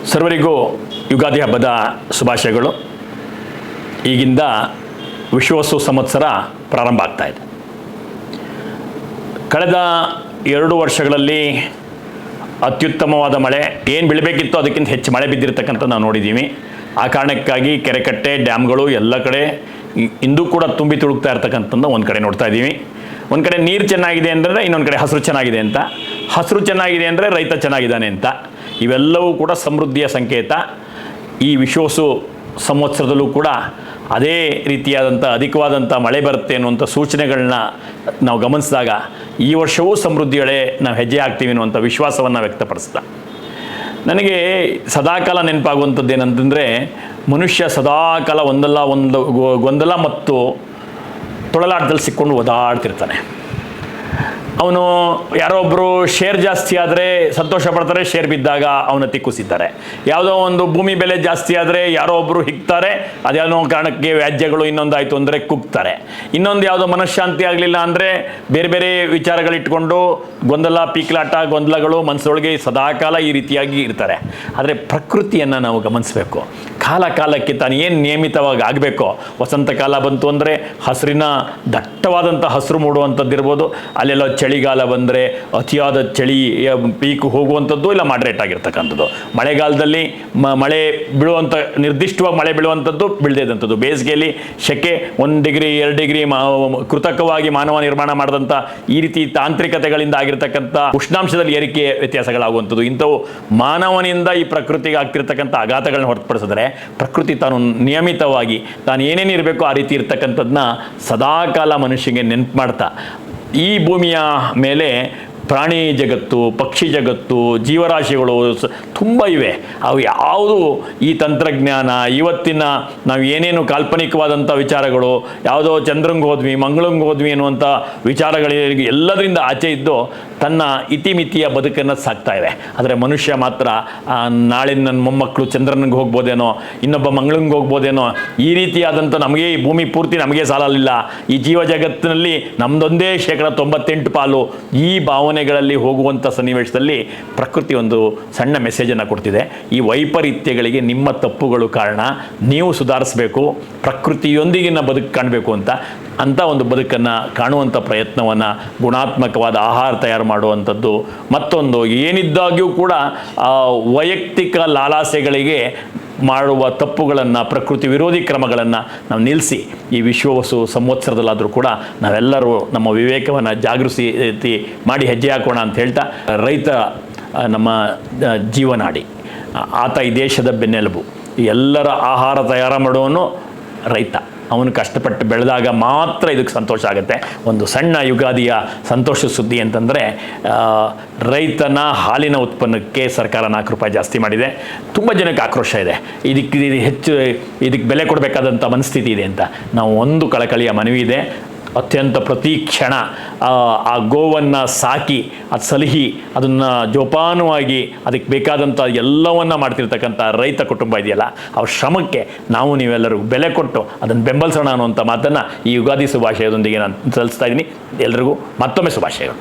ಸರ್ವರಿಗೂ ಯುಗಾದಿ ಹಬ್ಬದ ಶುಭಾಶಯಗಳು. ಈಗಿಂದ ವಿಶ್ವವಸು ಸಂವತ್ಸರ ಪ್ರಾರಂಭ ಆಗ್ತಾ ಇದೆ. ಕಳೆದ 2 ವರ್ಷಗಳಲ್ಲಿ ಅತ್ಯುತ್ತಮವಾದ ಮಳೆ, ಏನು ಬೀಳಬೇಕಿತ್ತು ಅದಕ್ಕಿಂತ ಹೆಚ್ಚು ಮಳೆ ಬಿದ್ದಿರ್ತಕ್ಕಂಥ ನಾವು ನೋಡಿದ್ದೀವಿ. ಆ ಕಾರಣಕ್ಕಾಗಿ ಕೆರೆಕಟ್ಟೆ, ಡ್ಯಾಮ್ಗಳು ಎಲ್ಲ ಕಡೆ ಇಂದೂ ಕೂಡ ತುಂಬಿ ತುಳುಕ್ತಾ ಇರ್ತಕ್ಕಂಥದ್ದು ಒಂದು ಕಡೆ ನೋಡ್ತಾ ಇದ್ದೀವಿ. ಒಂದು ಕಡೆ ನೀರು ಚೆನ್ನಾಗಿದೆ ಅಂದರೆ ಇನ್ನೊಂದು ಕಡೆ ಹಸಿರು ಚೆನ್ನಾಗಿದೆ ಅಂತ, ಹಸಿರು ಚೆನ್ನಾಗಿದೆ ಅಂದರೆ ರೈತ ಚೆನ್ನಾಗಿದ್ದಾನೆ ಅಂತ. ಇವೆಲ್ಲವೂ ಕೂಡ ಸಮೃದ್ಧಿಯ ಸಂಕೇತ. ಈ ವಿಶ್ವವಸು ಸಂವತ್ಸರದಲ್ಲೂ ಕೂಡ ಅದೇ ರೀತಿಯಾದಂಥ ಅಧಿಕವಾದಂಥ ಮಳೆ ಬರುತ್ತೆ ಅನ್ನುವಂಥ ಸೂಚನೆಗಳನ್ನ ನಾವು ಗಮನಿಸಿದಾಗ ಈ ವರ್ಷವೂ ಸಮೃದ್ಧಿಯಳೆ ನಾವು ಹೆಜ್ಜೆ ಹಾಕ್ತೀವಿ ಅನ್ನುವಂಥ ವಿಶ್ವಾಸವನ್ನು ವ್ಯಕ್ತಪಡಿಸ್ದ. ನನಗೆ ಸದಾಕಾಲ ನೆನಪಾಗುವಂಥದ್ದು ಏನಂತಂದರೆ, ಮನುಷ್ಯ ಸದಾಕಾಲ ಒಂದಲ್ಲ ಒಂದು ಗೊಂದಲ ಮತ್ತು ತೊಳಲಾಟದಲ್ಲಿ ಸಿಕ್ಕೊಂಡು ಓದಾಡ್ತಿರ್ತಾನೆ. ಅವನು ಯಾರೋ ಒಬ್ಬರು ಶೇರ್ ಜಾಸ್ತಿ ಆದರೆ ಸಂತೋಷ ಪಡ್ತಾರೆ, ಶೇರ್ ಬಿದ್ದಾಗ ಅವನತಿ ಕುಸಿತಾರೆ. ಯಾವುದೋ ಒಂದು ಭೂಮಿ ಬೆಲೆ ಜಾಸ್ತಿ ಆದರೆ ಯಾರೋ ಒಬ್ಬರು ಹಿಗ್ತಾರೆ, ಅದ್ಯಾವುದೋ ಕಾರಣಕ್ಕೆ ವ್ಯಾಜ್ಯಗಳು ಇನ್ನೊಂದಾಯಿತು ಅಂದರೆ ಕುಗ್ತಾರೆ. ಇನ್ನೊಂದು ಯಾವುದೋ ಮನಃಶಾಂತಿ ಆಗಲಿಲ್ಲ ಅಂದರೆ ಬೇರೆ ಬೇರೆ ವಿಚಾರಗಳಿಟ್ಕೊಂಡು ಪೀಕ್ಲಾಟ ಗೊಂದಲಗಳು ಮನಸ್ಸೊಳಗೆ ಸದಾಕಾಲ ಈ ರೀತಿಯಾಗಿ ಇರ್ತಾರೆ. ಆದರೆ ಪ್ರಕೃತಿಯನ್ನು ನಾವು ಗಮನಿಸಬೇಕು. ಕಾಲ ಕಾಲಕ್ಕೆ ತಾನು ಏನು ನಿಯಮಿತವಾಗಿ ಆಗಬೇಕೋ, ವಸಂತ ಕಾಲ ಬಂತು ಅಂದರೆ ಹಸಿರಿನ ದಟ್ಟವಾದಂಥ ಹಸಿರು ಮೂಡುವಂಥದ್ದಿರ್ಬೋದು, ಅಲ್ಲೆಲ್ಲ ಚಳಿಗಾಲ ಬಂದರೆ ಅತಿಯಾದ ಚಳಿ ಪೀಕು ಹೋಗುವಂಥದ್ದು, ಇಲ್ಲ ಮಾಡ್ರೇಟ್ ಆಗಿರ್ತಕ್ಕಂಥದ್ದು. ಮಳೆಗಾಲದಲ್ಲಿ ಮಳೆ ಬೀಳುವಂಥ ನಿರ್ದಿಷ್ಟವಾಗಿ ಮಳೆ ಬೀಳುವಂಥದ್ದು, ಬೀಳದೇದಂಥದ್ದು. ಬೇಸಿಗೆಯಲ್ಲಿ ಶೆಕೆ 1 ಡಿಗ್ರಿ 2 ಡಿಗ್ರಿ ಕೃತಕವಾಗಿ ಮಾನವ ನಿರ್ಮಾಣ ಮಾಡಿದಂಥ ಈ ರೀತಿ ತಾಂತ್ರಿಕತೆಗಳಿಂದ ಆಗಿರ್ತಕ್ಕಂಥ ಉಷ್ಣಾಂಶದಲ್ಲಿ ಏರಿಕೆ ವ್ಯತ್ಯಾಸಗಳಾಗುವಂಥದ್ದು. ಇಂಥವು ಮಾನವನಿಂದ ಈ ಪ್ರಕೃತಿಗೆ ಆಗ್ತಿರ್ತಕ್ಕಂಥ ಆಘಾತಗಳನ್ನ ಹೊರತುಪಡಿಸಿದ್ರೆ, ಪ್ರಕೃತಿ ತಾನು ನಿಯಮಿತವಾಗಿ ತಾನು ಏನೇನು ಇರಬೇಕೋ ಆ ರೀತಿ ಇರ್ತಕ್ಕಂಥದ್ದನ್ನ ಸದಾಕಾಲ ಮನುಷ್ಯನಿಗೆ ನೆನಪು ಮಾಡ್ತಾ, ಈ ಭೂಮಿಯ ಮೇಲೆ ಪ್ರಾಣಿ ಜಗತ್ತು, ಪಕ್ಷಿ ಜಗತ್ತು, ಜೀವರಾಶಿಗಳು ತುಂಬ ಇವೆ. ಅವು ಯಾವುದು ಈ ತಂತ್ರಜ್ಞಾನ, ಇವತ್ತಿನ ನಾವು ಏನೇನು ಕಾಲ್ಪನಿಕವಾದಂಥ ವಿಚಾರಗಳು, ಯಾವುದೋ ಚಂದ್ರಂಗೆ ಹೋದ್ವಿ, ಮಂಗಳಂಗೆ ಹೋದ್ವಿ ಅನ್ನುವಂಥ ವಿಚಾರಗಳಿಗೆ ಎಲ್ಲದರಿಂದ ಆಚೆ ಇದ್ದು ತನ್ನ ಇತಿಮಿತಿಯ ಬದುಕನ್ನು ಸಾಕ್ತಾ ಇದೆ. ಆದರೆ ಮನುಷ್ಯ ಮಾತ್ರ ನಾಳೆ ನನ್ನ ಮೊಮ್ಮಕ್ಕಳು ಚಂದ್ರನಿಗೆ ಹೋಗ್ಬೋದೇನೋ, ಇನ್ನೊಬ್ಬ ಮಂಗಳಂಗೆ ಹೋಗ್ಬೋದೇನೋ, ಈ ರೀತಿಯಾದಂಥ ನಮಗೆ ಈ ಭೂಮಿ ಪೂರ್ತಿ ನಮಗೆ ಸಾಲಲಿಲ್ಲ, ಈ ಜೀವ ಜಗತ್ತಿನಲ್ಲಿ ನಮ್ಮದೊಂದೇ 98% ಪಾಲು ಈ ಭಾವನೆಗಳಲ್ಲಿ ಹೋಗುವಂಥ ಸನ್ನಿವೇಶದಲ್ಲಿ ಪ್ರಕೃತಿ ಒಂದು ಸಣ್ಣ ಮೆಸೇಜನ್ನು ಕೊಡ್ತಿದೆ. ಈ ವೈಪರೀತ್ಯಗಳಿಗೆ ನಿಮ್ಮ ತಪ್ಪುಗಳು ಕಾರಣ, ನೀವು ಸುಧಾರಿಸಬೇಕು, ಪ್ರಕೃತಿಯೊಂದಿಗಿನ ಬದುಕು ಕಾಣಬೇಕು ಅಂತ ಒಂದು ಬದುಕನ್ನು ಕಾಣುವಂಥ ಪ್ರಯತ್ನವನ್ನು, ಗುಣಾತ್ಮಕವಾದ ಆಹಾರ ತಯಾರು ಮಾಡುವಂಥದ್ದು, ಮತ್ತೊಂದು ಏನಿದ್ದಾಗ್ಯೂ ಕೂಡ ವೈಯಕ್ತಿಕ ಲಾಲಾಸೆಗಳಿಗೆ ಮಾಡುವ ತಪ್ಪುಗಳನ್ನು, ಪ್ರಕೃತಿ ವಿರೋಧಿ ಕ್ರಮಗಳನ್ನು ನಾವು ನಿಲ್ಲಿಸಿ ಈ ವಿಶ್ವವಸು ಸಂವತ್ಸರದಲ್ಲಾದರೂ ಕೂಡ ನಾವೆಲ್ಲರೂ ನಮ್ಮ ವಿವೇಕವನ್ನು ಜಾಗೃತಿ ಮಾಡಿ ಹೆಜ್ಜೆ ಹಾಕೋಣ ಅಂತ ಹೇಳ್ತಾ, ರೈತ ನಮ್ಮ ಜೀವನಾಡಿ, ಆತ ಈ ದೇಶದ ಬೆನ್ನೆಲುಬು. ಎಲ್ಲರ ಆಹಾರ ತಯಾರು ಮಾಡುವನು ರೈತ. ಅವನು ಕಷ್ಟಪಟ್ಟು ಬೆಳೆದಾಗ ಮಾತ್ರ ಇದಕ್ಕೆ ಸಂತೋಷ ಆಗುತ್ತೆ. ಒಂದು ಸಣ್ಣ ಯುಗಾದಿಯ ಸಂತೋಷ ಸುದ್ದಿ ಅಂತಂದರೆ, ರೈತನ ಹಾಲಿನ ಉತ್ಪನ್ನಕ್ಕೆ ಸರ್ಕಾರ 4 ರೂಪಾಯಿ ಜಾಸ್ತಿ ಮಾಡಿದೆ. ತುಂಬ ಜನಕ್ಕೆ ಆಕ್ರೋಶ ಇದೆ, ಇದಕ್ಕೆ ಬೆಲೆ ಕೊಡಬೇಕಾದಂಥ ಮನಸ್ಥಿತಿ ಇದೆ ಅಂತ. ನಾವು ಒಂದು ಕಳಕಳಿಯ ಮನವಿ ಇದೆ, ಅತ್ಯಂತ ಪ್ರತಿ ಕ್ಷಣ ಆ ಗೋವನ್ನು ಸಾಕಿ, ಅದು ಸಲಹಿ, ಅದನ್ನು ಜೋಪಾನವಾಗಿ ಅದಕ್ಕೆ ಬೇಕಾದಂಥ ಎಲ್ಲವನ್ನು ಮಾಡ್ತಿರ್ತಕ್ಕಂಥ ರೈತ ಕುಟುಂಬ ಇದೆಯಲ್ಲ, ಅವ್ರ ಶ್ರಮಕ್ಕೆ ನಾವು ನೀವೆಲ್ಲರೂ ಬೆಲೆ ಕೊಟ್ಟು ಅದನ್ನು ಬೆಂಬಲಿಸೋಣ ಅನ್ನುವಂಥ ಮಾತನ್ನು ಈ ಯುಗಾದಿ ಶುಭಾಶಯದೊಂದಿಗೆ ನಾನು ಸಲ್ಲಿಸ್ತಾ ಇದ್ದೀನಿ. ಎಲ್ರಿಗೂ ಮತ್ತೊಮ್ಮೆ ಶುಭಾಶಯಗಳು.